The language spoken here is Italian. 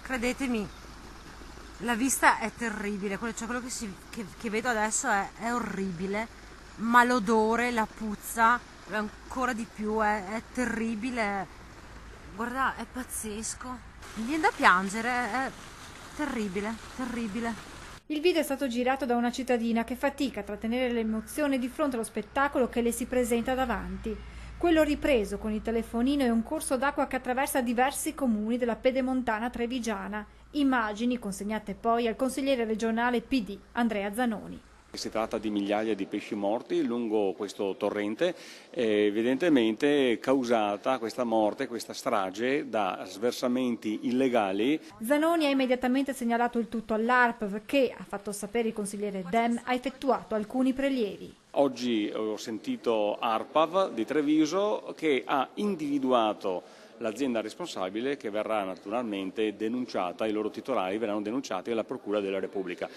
Credetemi, la vista è terribile, quello che vedo adesso è orribile, ma l'odore, la puzza, ancora di più, è terribile. Guarda, è pazzesco. Mi viene da piangere, è terribile, terribile. Il video è stato girato da una cittadina che fatica a trattenere l'emozione di fronte allo spettacolo che le si presenta davanti. Quello ripreso con il telefonino è un corso d'acqua che attraversa diversi comuni della pedemontana trevigiana. Immagini consegnate poi al consigliere regionale PD Andrea Zanoni. Si tratta di migliaia di pesci morti lungo questo torrente, evidentemente causata questa morte, questa strage, da sversamenti illegali. Zanoni ha immediatamente segnalato il tutto all'ARPV che, ha fatto sapere il consigliere Dem, ha effettuato alcuni prelievi. Oggi ho sentito ARPAV di Treviso che ha individuato l'azienda responsabile, che verrà naturalmente denunciata, i loro titolari verranno denunciati alla Procura della Repubblica.